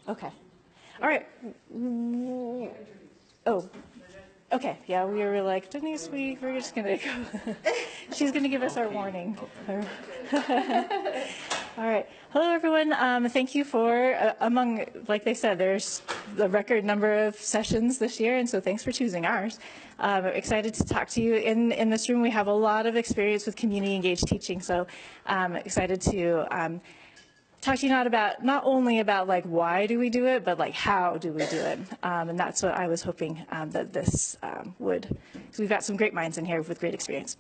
Okay. All right. Oh, okay. Yeah, we were like, Denise, we're just going to go. She's going to give us our warning. All right. Hello, everyone. Thank you for, like they said, there's a record number of sessions this year, and so thanks for choosing ours. I'm excited to talk to you. In this room, we have a lot of experience with community-engaged teaching, so I'm excited to talk to you not only about like why do we do it, but like how do we do it, and that's what I was hoping that this would. So we've got some great minds in here with great experience.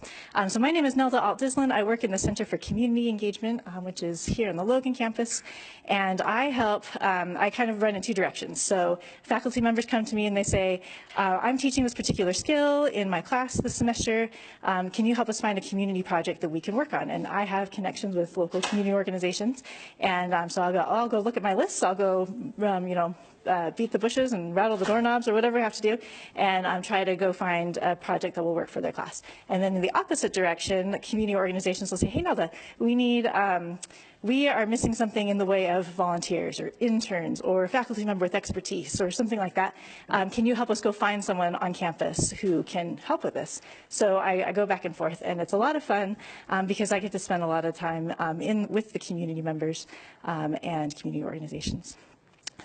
So my name is Nelda Ault-Dyslin. I work in the Center for Community Engagement, which is here on the Logan campus, and I help. I kind of run in two directions. So faculty members come to me and they say, "I'm teaching this particular skill in my class this semester. Can you help us find a community project that we can work on?" And I have connections with local community organizations. And so I'll go look at my lists. I'll go, beat the bushes and rattle the doorknobs or whatever I have to do, and try to go find a project that will work for their class. And then in the opposite direction, community organizations will say, "Hey, Nelda, we are missing something in the way of volunteers or interns or faculty member with expertise or something like that. Can you help us go find someone on campus who can help with this?" So I go back and forth, and it's a lot of fun because I get to spend a lot of time with the community members and community organizations.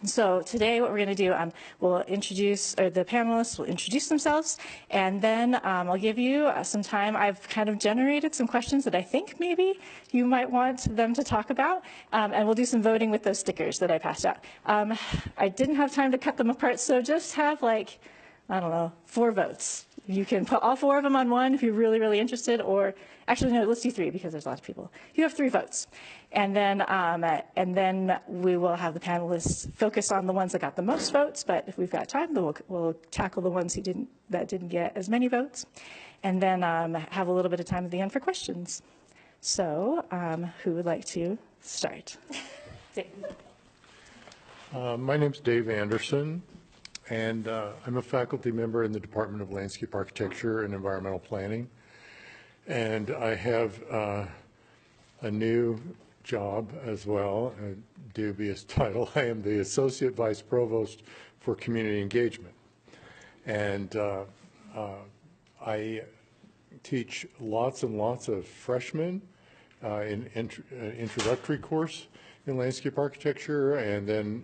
So today what we're going to do, the panelists will introduce themselves, and then I'll give you some time. I've kind of generated some questions that I think maybe you might want them to talk about, and we'll do some voting with those stickers that I passed out. I didn't have time to cut them apart, so just have 4 votes. You can put all 4 of them on one if you're really, really interested, or actually, no, let's do 3 because there's lots of people. You have 3 votes. And then we will have the panelists focus on the ones that got the most votes, but if we've got time, we'll tackle the ones that didn't get as many votes, and then have a little bit of time at the end for questions. So who would like to start? Dave. My name's Dave Anderson, and I'm a faculty member in the Department of Landscape Architecture and Environmental Planning. And I have a new job as well, a dubious title. I am the Associate Vice Provost for Community Engagement. And I teach lots and lots of freshmen in introductory course in landscape architecture, and then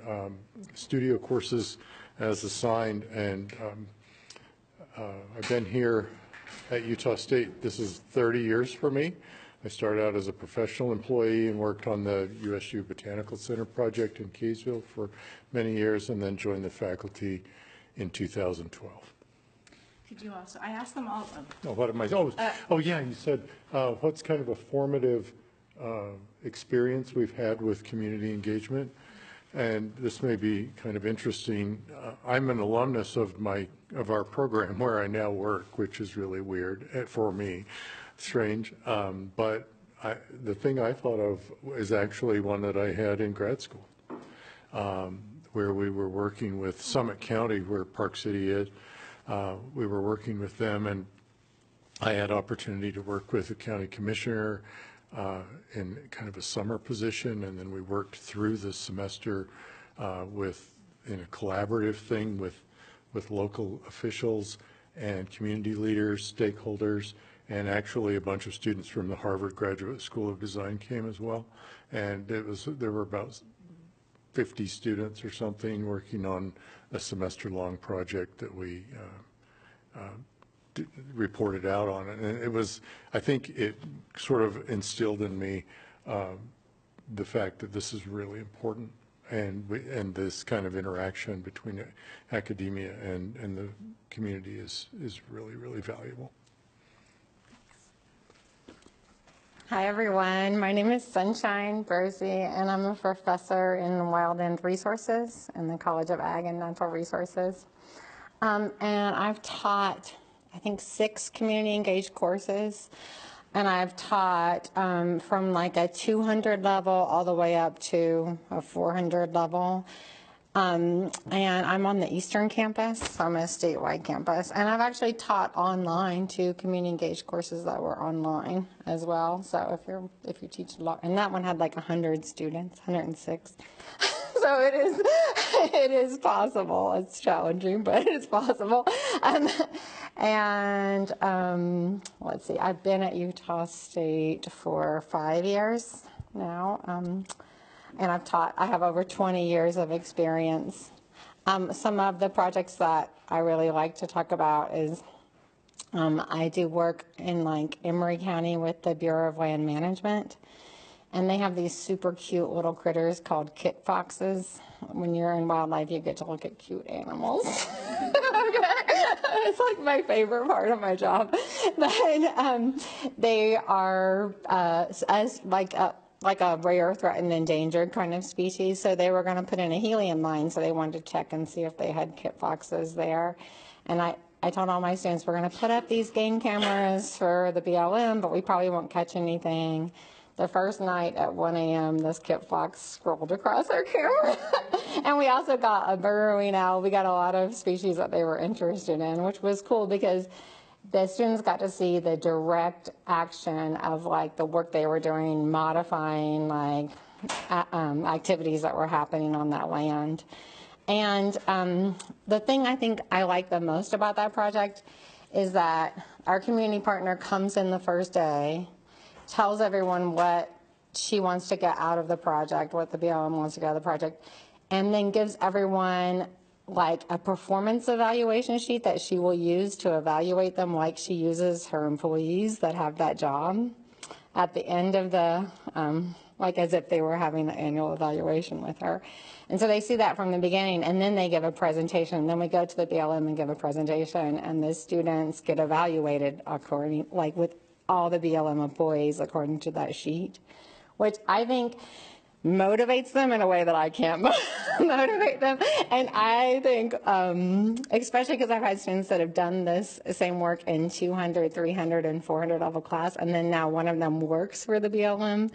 studio courses as assigned. And I've been here at Utah State. This is 30 years for me. I started out as a professional employee and worked on the USU Botanical Center project in Kaysville for many years, and then joined the faculty in 2012. Could you also, I asked them all. Oh, what am I, yeah, you said, what's kind of a formative experience we've had with community engagement? And this may be kind of interesting. I'm an alumnus of our program where I now work, which is really weird for me, strange. But the thing I thought of is actually one that I had in grad school, where we were working with Summit County, where Park City is. We were working with them, and I had opportunity to work with the county commissioner in kind of a summer position, and then we worked through the semester in a collaborative thing with local officials and community leaders, stakeholders, and actually a bunch of students from the Harvard Graduate School of Design came as well. And there were about 50 students or something working on a semester-long project that we reported out on it. And it was, I think it sort of instilled in me the fact that this is really important, and this kind of interaction between academia and the community is really, really valuable. Hi everyone, my name is Sunshine Brosi, and I'm a professor in Wildland Resources in the College of Ag and Natural Resources. And I've taught, I think, 6 community engaged courses, and I've taught from like a 200 level all the way up to a 400 level. And I'm on the Eastern campus, so I'm a statewide campus. And I've actually taught online too, community engaged courses that were online as well. So if you teach a lot, and that one had like 100 students, 106. So So it is possible. It's challenging, but it's possible. Let's see, I've been at Utah State for 5 years now, and I have over 20 years of experience. Some of the projects that I really like to talk about is I do work in like Emory County with the Bureau of Land Management, and they have these super cute little critters called kit foxes. When you're in wildlife, you get to look at cute animals. It's like my favorite part of my job. But they are as like a rare, threatened, endangered kind of species. So they were going to put in a helium mine, so they wanted to check and see if they had kit foxes there. And I told all my students, we're going to put up these game cameras for the BLM, but we probably won't catch anything. The first night at 1 a.m., this kit fox scrolled across our camera. And we also got a burrowing owl. We got a lot of species that they were interested in, which was cool because the students got to see the direct action of like the work they were doing, modifying like activities that were happening on that land. And the thing I think I like the most about that project is that our community partner comes in the first day, tells everyone what she wants to get out of the project, what the BLM wants to get out of the project, and then gives everyone like a performance evaluation sheet that she will use to evaluate them like she uses her employees that have that job at the end of the, like as if they were having the annual evaluation with her. And so they see that from the beginning, and then they give a presentation. Then we go to the BLM and give a presentation, and the students get evaluated according, like with all the BLM employees according to that sheet, which I think motivates them in a way that I can't motivate them. And I think, especially because I've had students that have done this same work in 200, 300, and 400 level class, and then now one of them works for the BLM.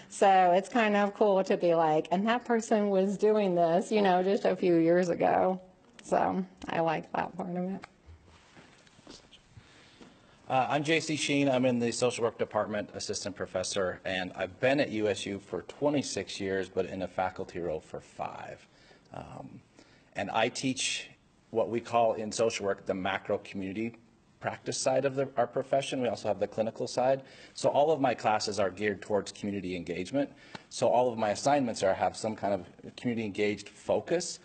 So it's kind of cool to be like, and that person was doing this, you know, just a few years ago. So I like that part of it. I'm J.C. Sheen. I'm in the social work department, assistant professor, and I've been at USU for 26 years, but in a faculty role for 5. And I teach what we call in social work the macro community practice side of our profession. We also have the clinical side. So all of my classes are geared towards community engagement. So all of my assignments have some kind of community engaged focus,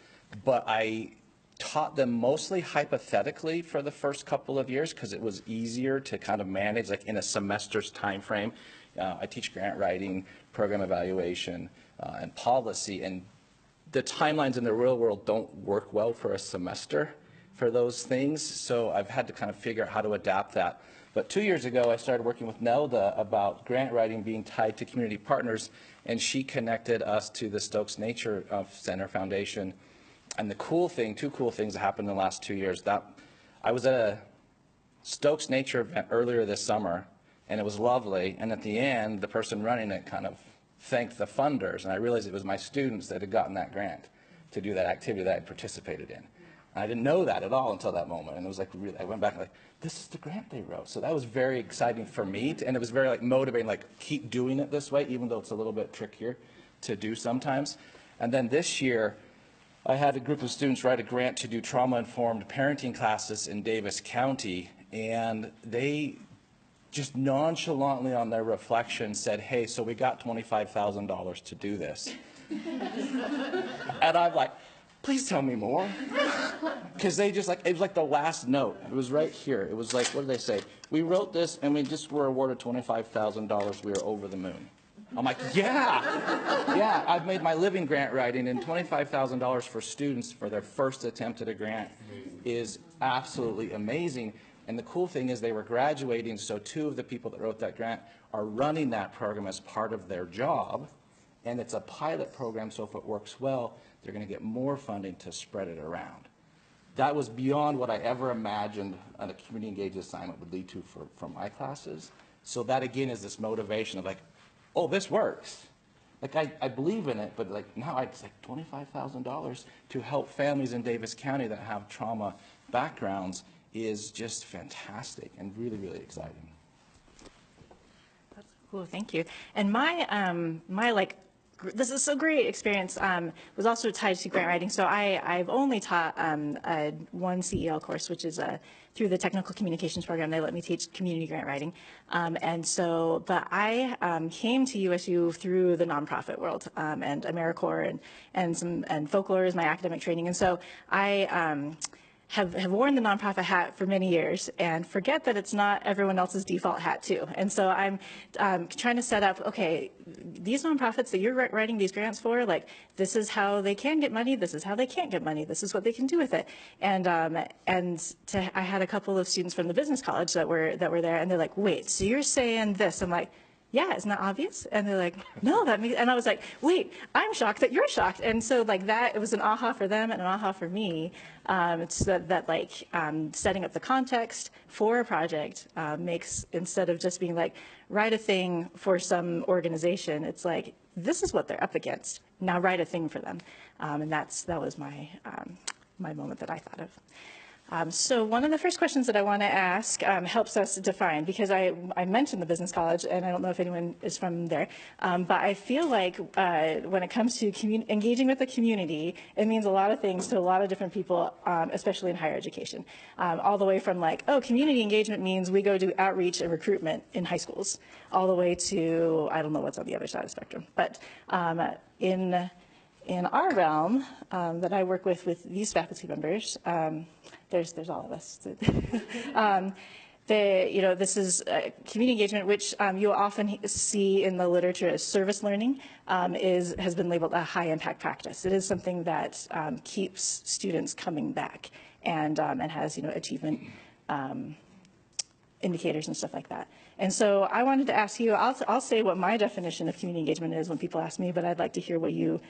but I taught them mostly hypothetically for the first couple of years because it was easier to kind of manage like in a semester's time frame. I teach grant writing, program evaluation, and policy, and the timelines in the real world don't work well for a semester for those things, so I've had to kind of figure out how to adapt that. But 2 years ago, I started working with Nelda about grant writing being tied to community partners, and she connected us to the Stokes Nature Center Foundation. And the cool thing, 2 cool things that happened in the last 2 years, that I was at a Stokes Nature event earlier this summer, and it was lovely, and at the end, the person running it kind of thanked the funders, and I realized it was my students that had gotten that grant to do that activity that I participated in. And I didn't know that at all until that moment, and it was like, really, I went back and like, this is the grant they wrote. So that was very exciting for me, and it was very like motivating, like keep doing it this way, even though it's a little bit trickier to do sometimes. And then this year, I had a group of students write a grant to do trauma-informed parenting classes in Davis County, and they just nonchalantly on their reflection said, hey, so we got $25,000 to do this. And I'm like, please tell me more. Because they just like, it was like the last note. It was right here. It was like, what did they say? We wrote this and we just were awarded $25,000. We were over the moon. I'm like, yeah, I've made my living grant writing, and $25,000 for students for their first attempt at a grant is absolutely amazing. And the cool thing is they were graduating, so 2 of the people that wrote that grant are running that program as part of their job, and it's a pilot program, so if it works well, they're going to get more funding to spread it around. That was beyond what I ever imagined a community engaged assignment would lead to for my classes. So that again is this motivation of like, oh, this works. Like I believe in it, but like now it's like $25,000 to help families in Davis County that have trauma backgrounds is just fantastic and really, really exciting. That's cool, thank you. And my like this is so great experience was also tied to grant writing. So I've only taught one CEL course, which is through the technical communications program. They let me teach community grant writing. But I came to USU through the nonprofit world and AmeriCorps and folklore is my academic training. And so I have worn the nonprofit hat for many years and forget that it's not everyone else's default hat too. And so I'm trying to set up, okay, these nonprofits that you're writing these grants for, like this is how they can get money, this is how they can't get money, this is what they can do with it. And I had a couple of students from the business college that were there, and they're like, wait, so you're saying this? I'm like, yeah, isn't that obvious? And they're like, no, that means, and I was like, wait, I'm shocked that you're shocked. And so like that, it was an aha for them and an aha for me. It's that like setting up the context for a project makes, instead of just being like, write a thing for some organization, it's like, this is what they're up against. Now write a thing for them. And that was my, my moment that I thought of. So one of the first questions that I want to ask helps us define, because I mentioned the business college, and I don't know if anyone is from there, but I feel like when it comes to engaging with the community, it means a lot of things to a lot of different people, especially in higher education, all the way from like, oh, community engagement means we go do outreach and recruitment in high schools, all the way to, I don't know what's on the other side of the spectrum, but in our realm that I work with these faculty members, there's all of us. This is community engagement, which you'll often see in the literature as service learning, has been labeled a high impact practice. It is something that keeps students coming back and has achievement indicators and stuff like that. And so I wanted to ask you, I'll say what my definition of community engagement is when people ask me, but I'd like to hear what you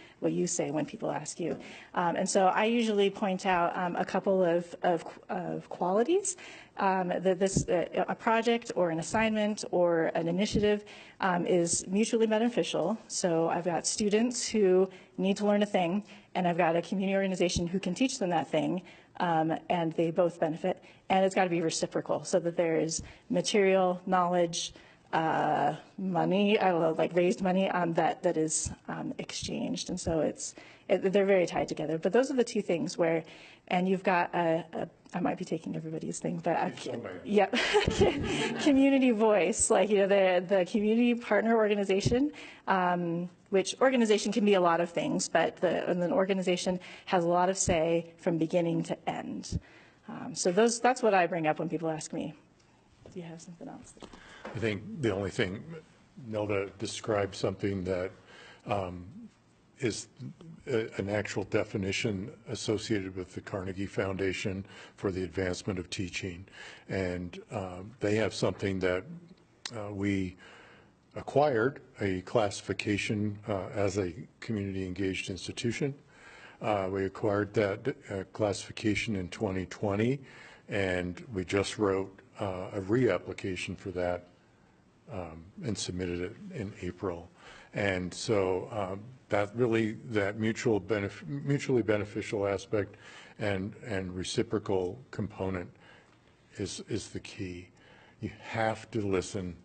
say when people ask you. And so I usually point out a couple of qualities that a project or an assignment or an initiative is mutually beneficial. So I've got students who need to learn a thing, and I've got a community organization who can teach them that thing. And they both benefit, and it's got to be reciprocal, so that there is material, knowledge, money, I don't know, like raised money that is exchanged, and so they're very tied together. But those are the two things where, and you've got I might be taking everybody's thing, but community voice, like the community partner organization. Which organization can be a lot of things, but an organization has a lot of say from beginning to end. So that's what I bring up when people ask me. Do you have something else? I think the only thing, Nelda described something that is an actual definition associated with the Carnegie Foundation for the Advancement of Teaching. And they have something that we acquired, a classification as a community engaged institution. We acquired that classification in 2020, and we just wrote a reapplication for that and submitted it in April. And so that mutually beneficial aspect and reciprocal component is the key. You have to listen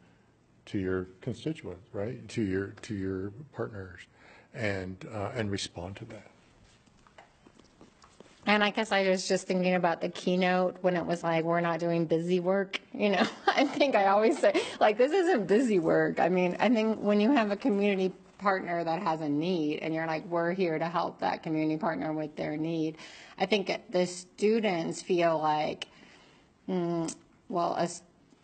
to your constituents, right? To your partners, and respond to that. And I guess I was just thinking about the keynote when it was like, we're not doing busy work. I think I always say, like, this isn't busy work. I mean, I think when you have a community partner that has a need and you're like, we're here to help that community partner with their need, I think the students feel like,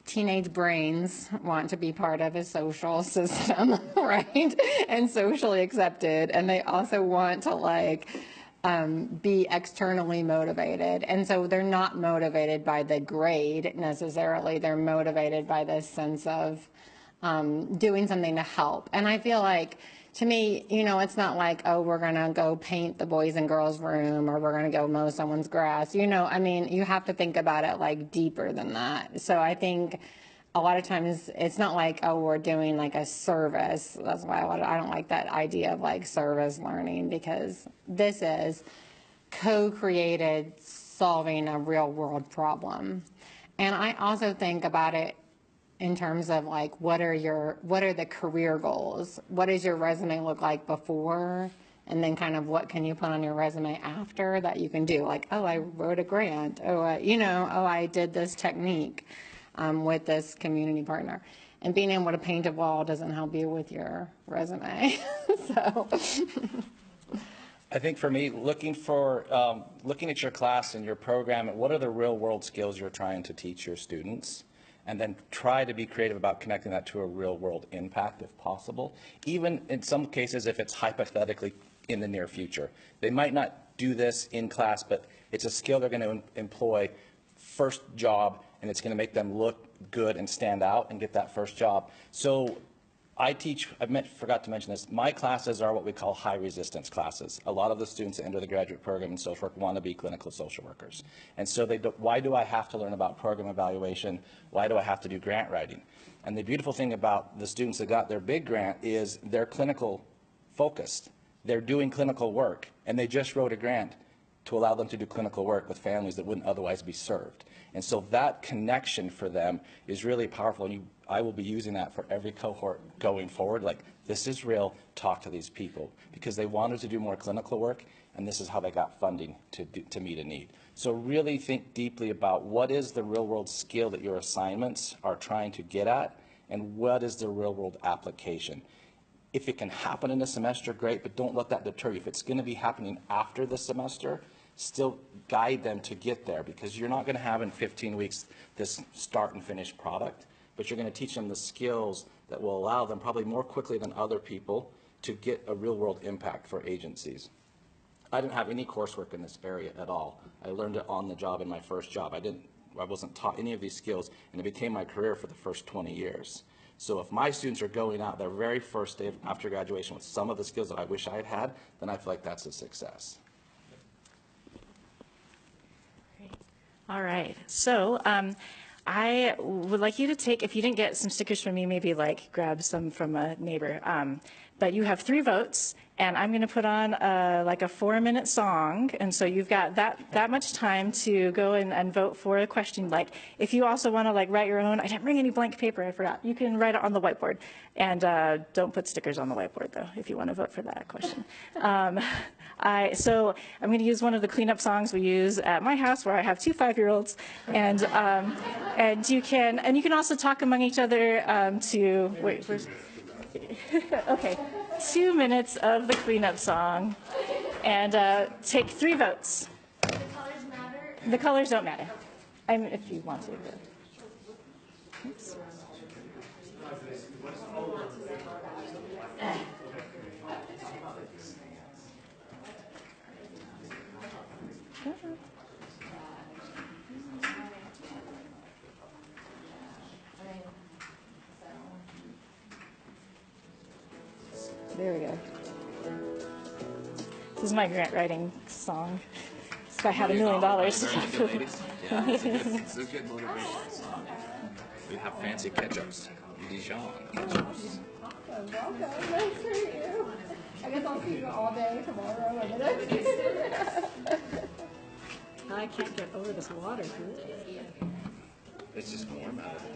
teenage brains want to be part of a social system, right? And socially accepted. And they also want to be externally motivated. And so they're not motivated by the grade necessarily. They're motivated by this sense of doing something to help. And I feel like, to me, it's not like, oh, we're going to go paint the boys and girls room, or we're going to go mow someone's grass. I mean, you have to think about it like deeper than that. So I think a lot of times it's not like, oh, we're doing like a service. That's why I don't like that idea of like service learning, because this is co-created solving a real world problem. And I also think about it in terms of like, what are the career goals? What does your resume look like before? And then kind of what can you put on your resume after that you can do? Like, oh, I wrote a grant. Oh, I did this technique with this community partner. And being able to paint a wall doesn't help you with your resume. So. I think for me, looking at your class and your program, and what are the real world skills you're trying to teach your students, and then try to be creative about connecting that to a real world impact if possible. Even in some cases, if it's hypothetically in the near future. They might not do this in class, but it's a skill they're going to employ first job, and it's going to make them look good and stand out and get that first job. So I teach, forgot to mention this, my classes are what we call high resistance classes. A lot of the students that enter the graduate program in social work want to be clinical social workers. And so why do I have to learn about program evaluation? Why do I have to do grant writing? And the beautiful thing about the students that got their big grant is they're clinical focused. They're doing clinical work, and they just wrote a grant to allow them to do clinical work with families that wouldn't otherwise be served. And so that connection for them is really powerful, and I will be using that for every cohort going forward. Like, this is real, talk to these people, because they wanted to do more clinical work, and this is how they got funding to meet a need. So really think deeply about what is the real world skill that your assignments are trying to get at, and what is the real world application. If it can happen in a semester, great, but don't let that deter you. If it's going to be happening after the semester, still guide them to get there, because you're not going to have in 15 weeks this start and finish product, but you're going to teach them the skills that will allow them probably more quickly than other people to get a real world impact for agencies. I didn't have any coursework in this area at all. I learned it on the job in my first job. I wasn't taught any of these skills, and it became my career for the first 20 years. So if my students are going out their very first day after graduation with some of the skills that I wish I had had, then I feel like that's a success. All right. So I would like you to take, if you didn't get some stickers from me, maybe like grab some from a neighbor. But you have 3 votes, and I'm going to put on like a 4-minute song. And so you've got that much time to go and vote for a question. Like, if you also want to like write your own, I didn't bring any blank paper, I forgot. You can write it on the whiteboard. And don't put stickers on the whiteboard, though, if you want to vote for that question. So I'm going to use one of the cleanup songs we use at my house, where I have 2 5-year-olds, and you can also talk among each other to wait. Okay, 2 minutes of the cleanup song, and take 3 votes. The colors matter. The colors don't matter. If you want to. Oops. There we go. This is my grant writing song. This guy had $1 million. Yeah, it's a good motivation song. We have fancy ketchups. Dijon ketchups. Welcome. Nice to meet you. I guess I'll see you all day tomorrow. I can't get over this water. It's just warm out of it.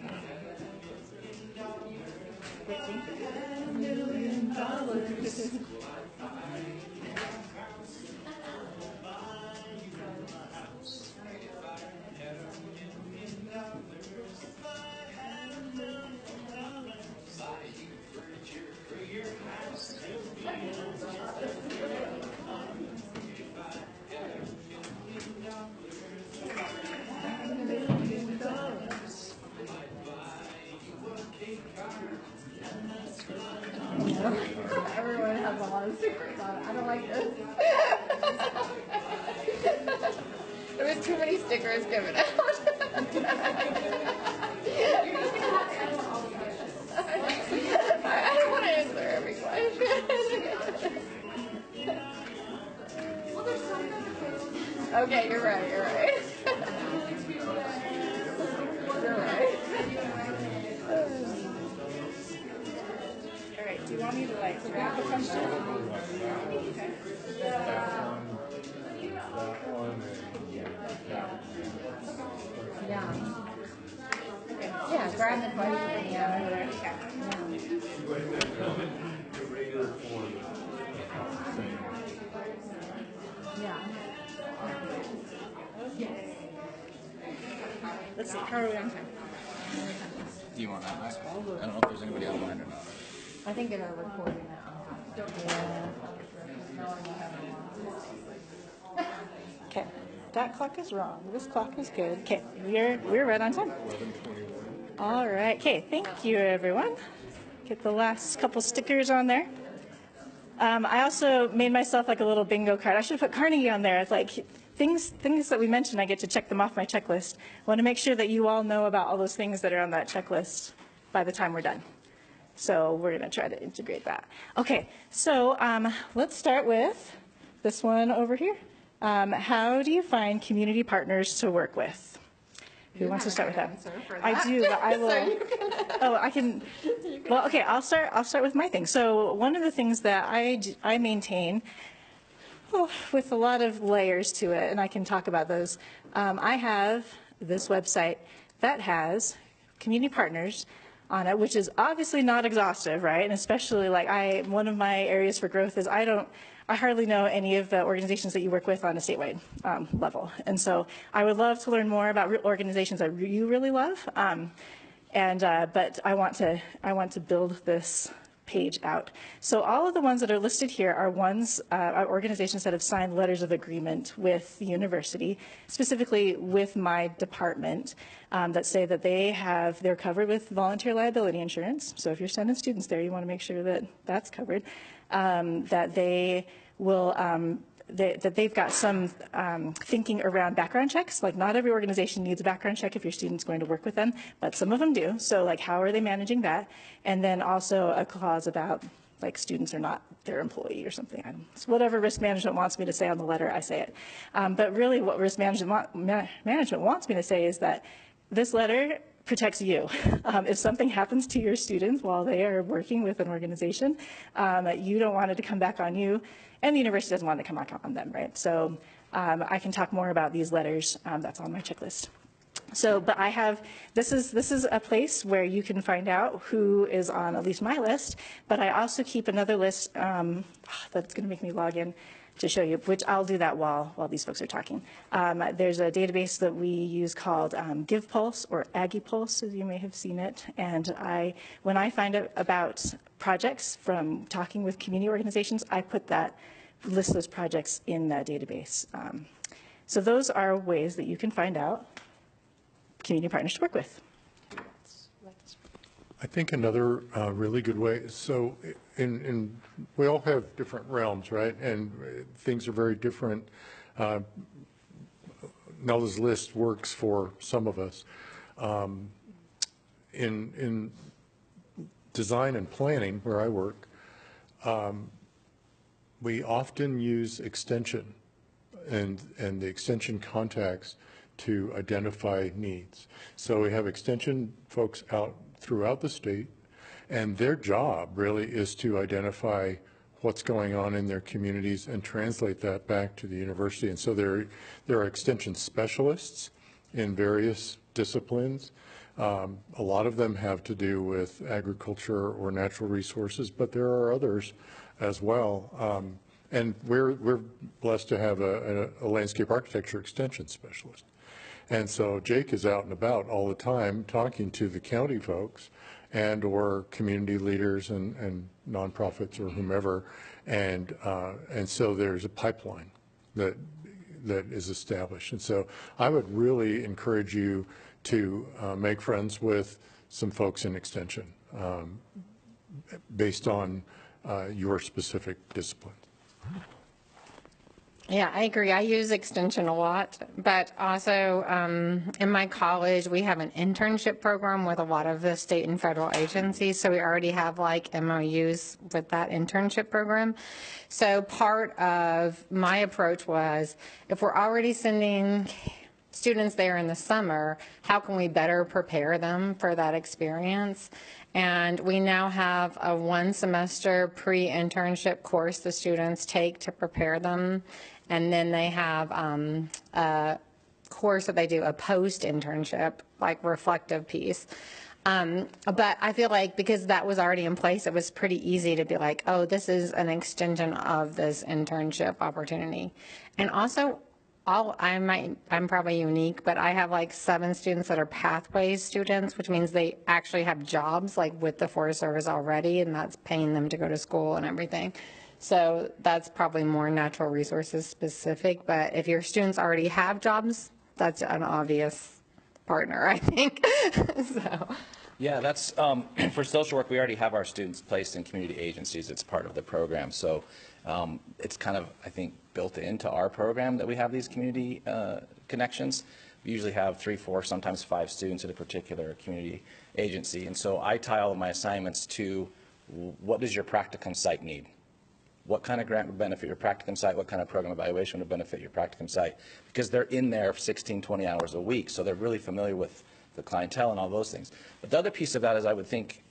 Everyone has a lot of secrets on it. I don't like this. There was too many stickers given out. I don't want to answer every question. Okay, you're right. You're right. All right, do you want me to like grab the question? Okay. Yeah. Yeah, grab the question. let's see, how are we on time? Do you want that? I don't know if there's anybody online or not. I think they're recording that. Okay, that clock is wrong. This clock is good. Okay, we're right on time. 11:21. All right. Okay, thank you, everyone. Get the last couple stickers on there. I also made myself like a little bingo card. I should have put Carnegie on there. It's like things that we mentioned, I get to check them off my checklist. I want to make sure that you all know about all those things that are on that checklist by the time we're done. So we're going to try to integrate that. Okay, so let's start with this one over here. How do you find community partners to work with? Who wants to start with that? I do, but I will. Oh, I can. Well, okay, I'll start with my thing. So one of the things that I maintain, with a lot of layers to it, and I can talk about those. I have this website that has community partners on it, which is obviously not exhaustive, right? And especially like one of my areas for growth is I hardly know any of the organizations that you work with on a statewide level. And so I would love to learn more about organizations that you really love. But I want to build this page out. So all of the ones that are listed here are are organizations that have signed letters of agreement with the university, specifically with my department, that say that they're covered with volunteer liability insurance. So if you're sending students there, you want to make sure that that's covered. That they will that they've got some thinking around background checks. Like not every organization needs a background check if your student's going to work with them, but some of them do. So like how are they managing that? And then also a clause about like students are not their employee or something. So whatever risk management wants me to say on the letter, I say it. But really what risk management wants me to say is that this letter protects you. If something happens to your students while they are working with an organization, you don't want it to come back on you, and the university doesn't want it to come back on them, right? So I can talk more about these letters. That's on my checklist. So, but this is a place where you can find out who is on at least my list, but I also keep another list that's going to make me log in to show you, which I'll do that while these folks are talking. There's a database that we use called GivePulse or AggiePulse, as you may have seen it. And when I find out about projects from talking with community organizations, I list those projects in that database. So those are ways that you can find out community partners to work with. I think another really good way, so we all have different realms, right? And things are very different. Nelda's list works for some of us. In design and planning, where I work, we often use extension and the extension contacts to identify needs. So we have extension folks out throughout the state, and their job really is to identify what's going on in their communities and translate that back to the university. And so there are extension specialists in various disciplines. A lot of them have to do with agriculture or natural resources, but there are others as well. And we're blessed to have a landscape architecture extension specialist. And so Jake is out and about all the time talking to the county folks and or community leaders and nonprofits or whomever. And so there's a pipeline that is established. And so I would really encourage you to make friends with some folks in extension based on your specific discipline. Yeah, I agree. I use extension a lot, but also in my college, we have an internship program with a lot of the state and federal agencies. So we already have like MOUs with that internship program. So part of my approach was, if we're already sending students there in the summer, how can we better prepare them for that experience? And we now have a 1-semester pre-internship course the students take to prepare them. And then they have a course that they do, a post-internship, like reflective piece. But I feel like because that was already in place, it was pretty easy to be like, oh, this is an extension of this internship opportunity. And also, I'm probably unique, but I have like 7 students that are pathways students, which means they actually have jobs like with the Forest Service already, and that's paying them to go to school and everything. So that's probably more natural resources specific, but if your students already have jobs, that's an obvious partner, I think. So. Yeah, that's, for social work, we already have our students placed in community agencies. It's part of the program. So it's kind of, I think, built into our program that we have these community connections. We usually have 3, 4, sometimes 5 students at a particular community agency. And so I tie all of my assignments to what does your practicum site need? What kind of grant would benefit your practicum site? What kind of program evaluation would benefit your practicum site? Because they're in there 16, 20 hours a week, so they're really familiar with the clientele and all those things. But the other piece of that is, I would think,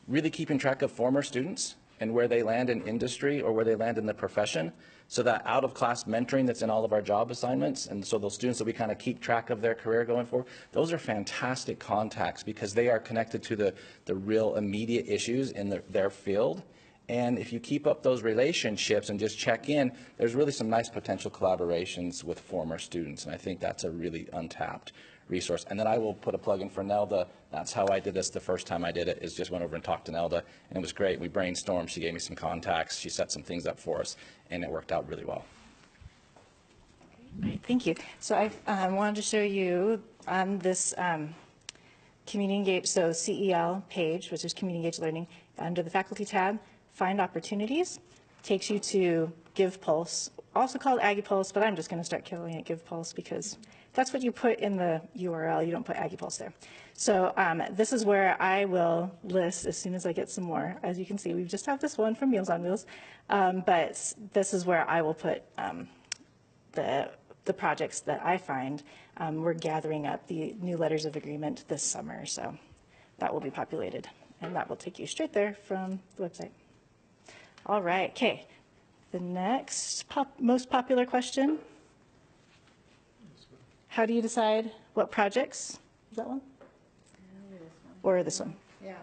really keeping track of former students and where they land in industry or where they land in the profession, so that out-of-class mentoring that's in all of our job assignments, and so those students that we kind of keep track of their career going forward, those are fantastic contacts because they are connected to the real immediate issues in their field. And if you keep up those relationships and just check in, there's really some nice potential collaborations with former students, and I think that's a really untapped resource. And then I will put a plug in for Nelda. That's how I did this the first time I did it, is just went over and talked to Nelda, and it was great. We brainstormed. She gave me some contacts. She set some things up for us, and it worked out really well. Great, thank you. So I wanted to show you on this community engaged, so CEL page, which is community engaged learning, under the faculty tab, find opportunities, takes you to Give Pulse, also called AggiPulse, but I'm just going to start calling it Give Pulse because that's what you put in the URL. You don't put AggiPulse there. So this is where I will list as soon as I get some more. As you can see, we just have this one from Meals on Wheels, but this is where I will put the projects that I find. We're gathering up the new letters of agreement this summer, so that will be populated, and that will take you straight there from the website. All right, okay. The next most popular question. How do you decide what projects? Is that one? Or this one? Yeah.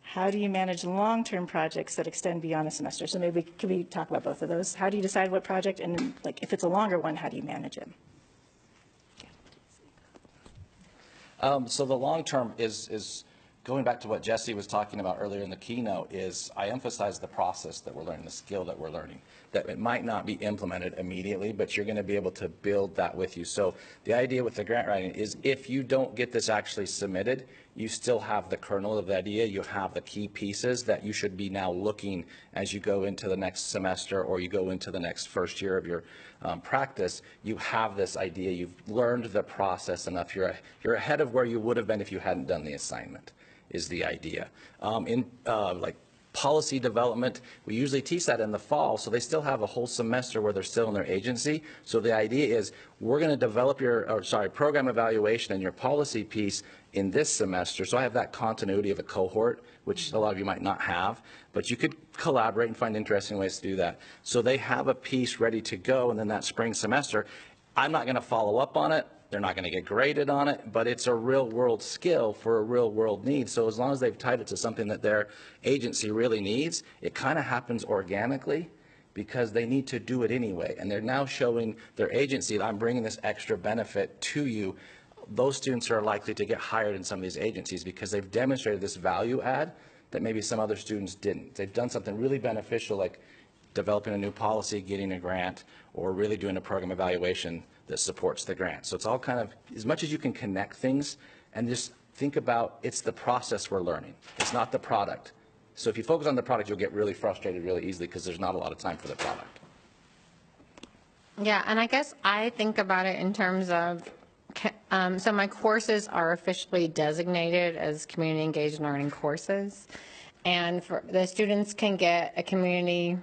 How do you manage long-term projects that extend beyond a semester? So maybe could we talk about both of those? How do you decide what project, and like if it's a longer one, how do you manage it? So the long-term is going back to what Jesse was talking about earlier in the keynote, is I emphasize the process that we're learning, the skill that we're learning, that it might not be implemented immediately, but you're going to be able to build that with you. So the idea with the grant writing is if you don't get this actually submitted, you still have the kernel of the idea, you have the key pieces that you should be now looking as you go into the next semester or you go into the next first year of your practice. You have this idea, you've learned the process enough, you're ahead of where you would have been if you hadn't done the assignment, is the idea. Like policy development, we usually teach that in the fall, so they still have a whole semester where they're still in their agency. So the idea is we're going to develop program evaluation and your policy piece in this semester. So I have that continuity of a cohort, which a lot of you might not have, but you could collaborate and find interesting ways to do that. So they have a piece ready to go, and then that spring semester, I'm not going to follow up on it. They're not going to get graded on it, but it's a real world skill for a real world need. So as long as they've tied it to something that their agency really needs, it kind of happens organically because they need to do it anyway. And they're now showing their agency that I'm bringing this extra benefit to you. Those students are likely to get hired in some of these agencies because they've demonstrated this value add that maybe some other students didn't. They've done something really beneficial, like developing a new policy, getting a grant, or really doing a program evaluation that supports the grant. So it's all kind of, as much as you can connect things, and just think about it's the process we're learning. It's not the product. So if you focus on the product, you'll get really frustrated really easily because there's not a lot of time for the product. Yeah, and I guess I think about it in terms of, so my courses are officially designated as community engaged learning courses. And for the students can get a community,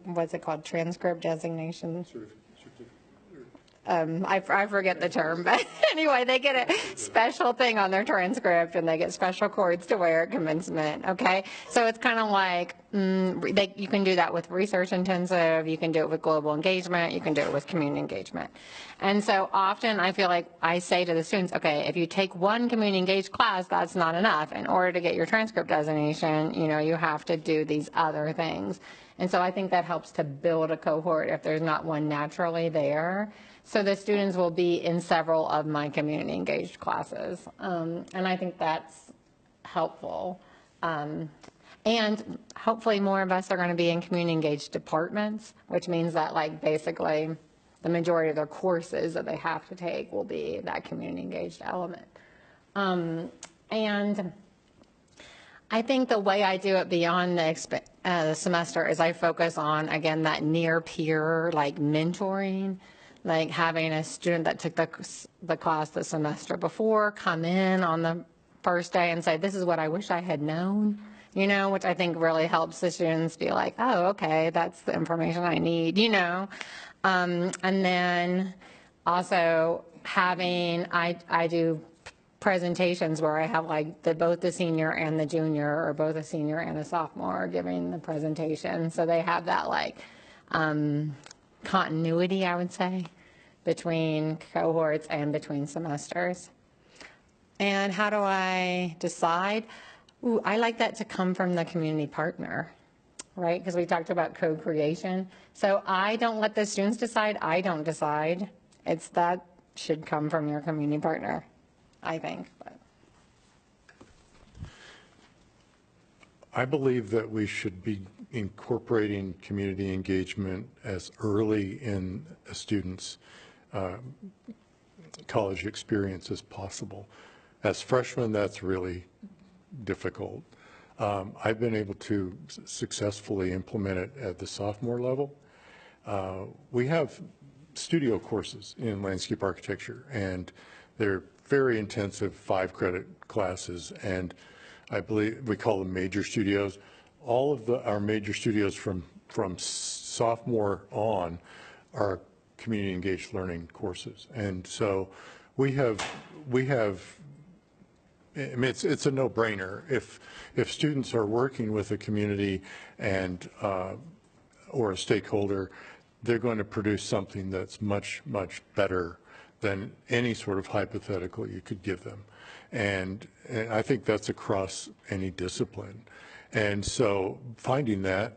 what's it called, transcript designation? I forget the term, but anyway, they get a special thing on their transcript and they get special cords to wear at commencement, okay? So it's kind of like, you can do that with research intensive, you can do it with global engagement, you can do it with community engagement. And so often I feel like I say to the students, okay, if you take one community engaged class, that's not enough. In order to get your transcript designation, you know, you have to do these other things. And so I think that helps to build a cohort if there's not one naturally there. So the students will be in several of my community engaged classes. And I think that's helpful. And hopefully more of us are going to be in community engaged departments, which means that like basically the majority of their courses that they have to take will be that community engaged element. And I think the way I do it beyond the semester is I focus on, again, that near peer, like mentoring, like having a student that took the class the semester before come in on the first day and say, this is what I wish I had known, you know, which I think really helps the students be like, oh, okay, that's the information I need, you know. And then also having, I do presentations where I have like both the senior and the junior, or both a senior and a sophomore giving the presentation. So they have that like continuity, I would say, between cohorts and between semesters. And how do I decide? Ooh, I like that to come from the community partner, right? Because we talked about co-creation. So I don't let the students decide. I don't decide. It's that should come from your community partner, I think. But. I believe that we should be incorporating community engagement as early in a student's college experience as possible. As freshmen, that's really difficult. I've been able to successfully implement it at the sophomore level. We have studio courses in landscape architecture, and they're very intensive 5-credit classes, and I believe we call them major studios. All of our major studios from sophomore on are community engaged learning courses, and so we have I mean, it's a no-brainer. If students are working with a community and or a stakeholder, they're going to produce something that's much better than any sort of hypothetical you could give them. And I think that's across any discipline. And so finding that,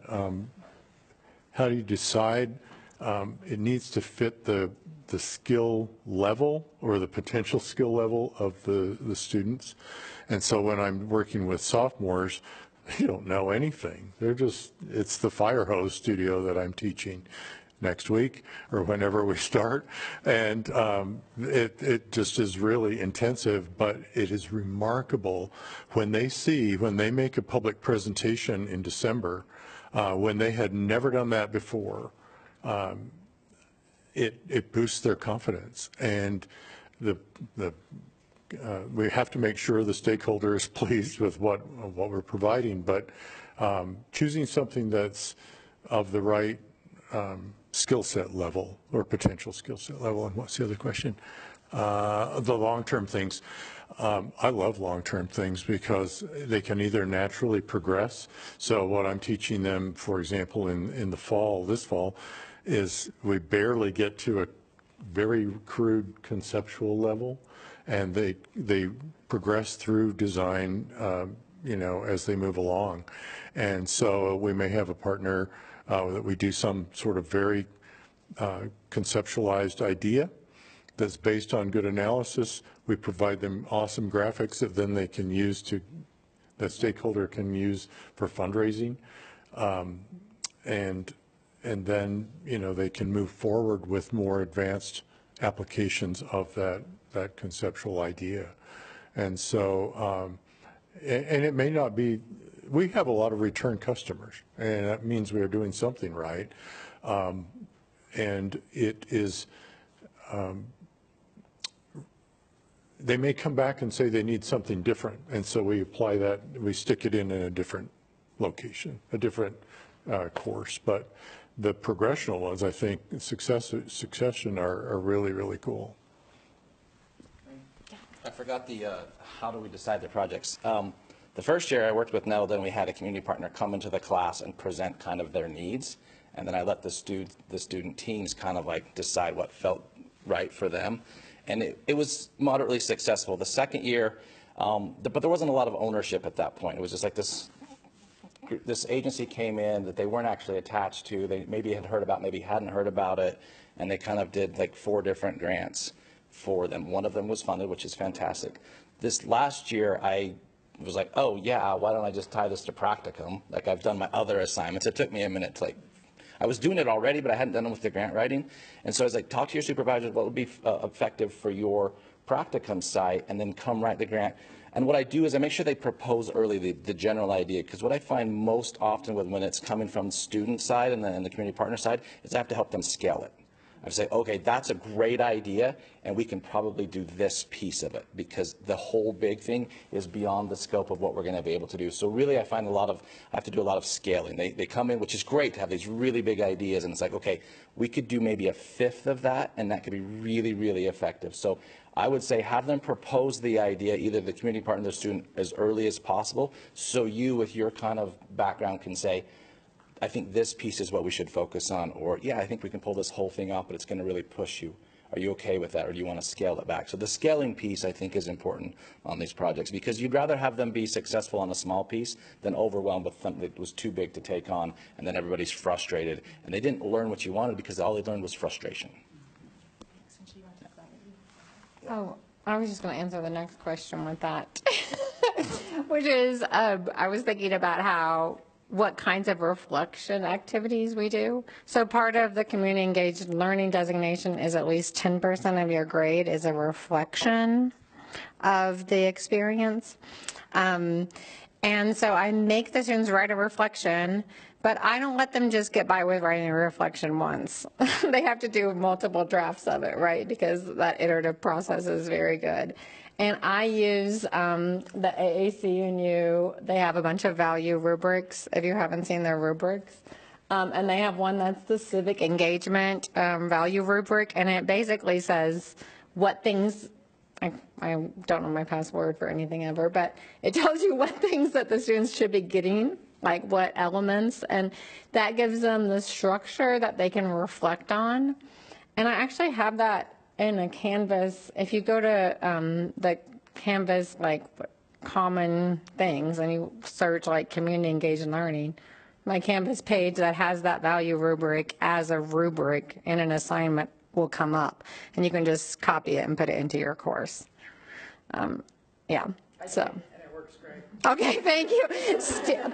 how do you decide? It needs to fit the skill level or the potential skill level of the students. And so when I'm working with sophomores, they don't know anything. They're just, it's the fire hose studio that I'm teaching next week or whenever we start. And it just is really intensive, but it is remarkable when they make a public presentation in December, when they had never done that before. It boosts their confidence, and we have to make sure the stakeholder is pleased with what we're providing, but choosing something that's of the right skill set level or potential skill set level. And what's the other question? The long-term things. I love long-term things because they can either naturally progress. So what I'm teaching them, for example, in the fall, this fall, is we barely get to a very crude conceptual level, and they progress through design, you know, as they move along. And so we may have a partner that we do some sort of very conceptualized idea that's based on good analysis. We provide them awesome graphics that then they can use that stakeholder can use for fundraising. And then, you know, they can move forward with more advanced applications of that conceptual idea. And so, and it may not be, we have a lot of return customers, and that means we are doing something right. And it is, they may come back and say they need something different, and so we apply that, we stick it in a different location, a different course. But the progressional ones, I think, succession are really, really cool. I forgot the how do we decide the projects. The first year I worked with Nelda, and we had a community partner come into the class and present kind of their needs, and then I let the student teams kind of like decide what felt right for them, and it was moderately successful. The second year, but there wasn't a lot of ownership at that point. It was just like this this agency came in that they weren't actually attached to. They maybe had heard about, maybe hadn't heard about it, and they kind of did like 4 different grants for them. One of them was funded, which is fantastic. This last year, I was like, oh yeah, why don't I just tie this to practicum? Like I've done my other assignments. It took me a minute to like, I was doing it already, but I hadn't done it with the grant writing. And so I was like, talk to your supervisors, what would be effective for your practicum site, and then come write the grant. And what I do is I make sure they propose early the general idea, because what I find most often when it's coming from the student side and the community partner side is I have to help them scale it. I say, okay, that's a great idea, and we can probably do this piece of it, because the whole big thing is beyond the scope of what we're going to be able to do. So really, I find I have to do a lot of scaling. They come in, which is great to have these really big ideas, and it's like, okay, we could do maybe 1/5 of that, and that could be really, really effective. So I would say have them propose the idea, either the community partner or the student, as early as possible, so you, with your kind of background, can say, I think this piece is what we should focus on, or yeah, I think we can pull this whole thing off, but it's going to really push you. Are you okay with that, or do you want to scale it back? So the scaling piece, I think, is important on these projects, because you'd rather have them be successful on a small piece than overwhelmed with something that was too big to take on, and then everybody's frustrated, and they didn't learn what you wanted because all they learned was frustration. Oh, I was just going to answer the next question with that, which is I was thinking about what kinds of reflection activities we do. So part of the community engaged learning designation is at least 10% of your grade is a reflection of the experience. And so I make the students write a reflection, but I don't let them just get by with writing a reflection once. They have to do multiple drafts of it, right? Because that iterative process is very good. And I use the AAC&U. They have a bunch of value rubrics, if you haven't seen their rubrics. And they have one that's the civic engagement value rubric, and it basically says what things, I don't know my password for anything ever, but it tells you what things that the students should be getting, like what elements, and that gives them the structure that they can reflect on. And I actually have that in a Canvas. If you go to the Canvas, like common things, and you search like community engaged learning, my Canvas page that has that value rubric as a rubric in an assignment will come up, and you can just copy it and put it into your course. Yeah, so. Okay, thank you.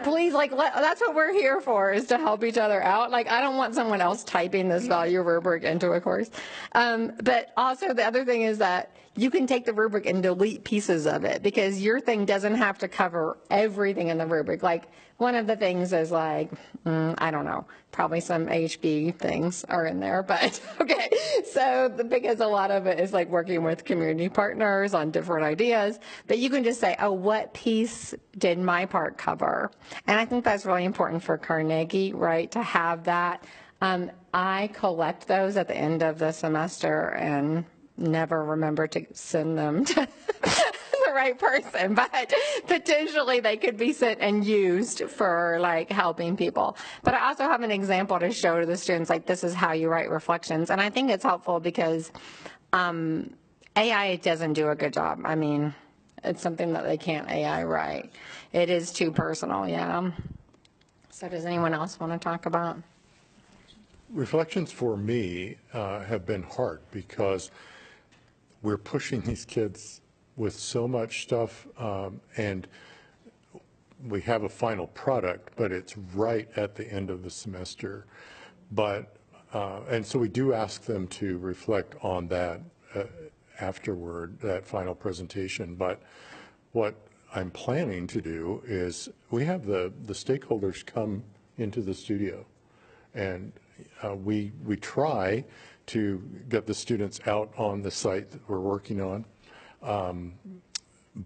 Please, that's what we're here for, is to help each other out. Like, I don't want someone else typing this value rubric into a course. But also the other thing is that you can take the rubric and delete pieces of it, because your thing doesn't have to cover everything in the rubric. Like, one of the things is like, I don't know, probably some HB things are in there, but okay. So because a lot of it is like working with community partners on different ideas, but you can just say, oh, what piece did my part cover? And I think that's really important for Carnegie, right, to have that. I collect those at the end of the semester and never remember to send them to the right person, but potentially they could be sent and used for like helping people. But I also have an example to show to the students, like, this is how you write reflections. And I think it's helpful because AI doesn't do a good job. I mean, it's something that they can't AI write. It is too personal, yeah. So does anyone else want to talk about? Reflections for me have been hard, because we're pushing these kids with so much stuff, and we have a final product, but it's right at the end of the semester. But and so we do ask them to reflect on that afterward, that final presentation. But what I'm planning to do is we have the stakeholders come into the studio, and we try to get the students out on the site that we're working on,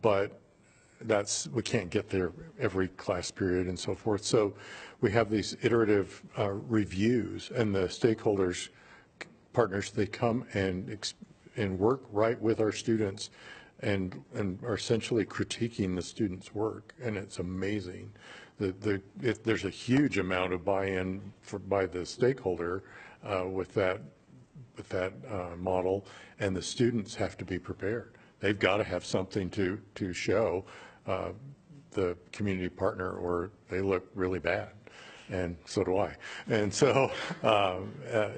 but we can't get there every class period and so forth. So we have these iterative reviews, and the stakeholders, partners, they come and work right with our students and are essentially critiquing the students' work, and it's amazing. There's a huge amount of buy-in by the stakeholder with that model, and the students have to be prepared. They've got to have something to show the community partner, or they look really bad. And so do I. And so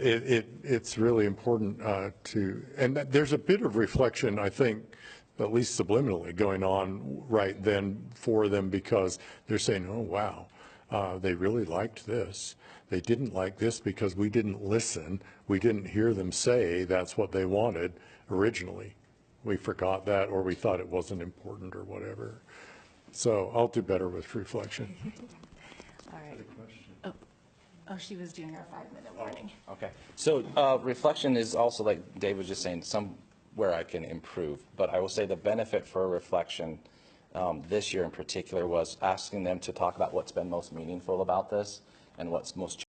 it's really important and there's a bit of reflection, I think, at least subliminally going on right then for them, because they're saying, oh, wow, they really liked this. They didn't like this because we didn't listen. We didn't hear them say that's what they wanted originally. We forgot that, or we thought it wasn't important or whatever. So I'll do better with reflection. All right. Oh, she was doing our 5-minute warning. Okay. So reflection is also, like Dave was just saying, somewhere I can improve. But I will say the benefit for reflection this year in particular was asking them to talk about what's been most meaningful about this and what's most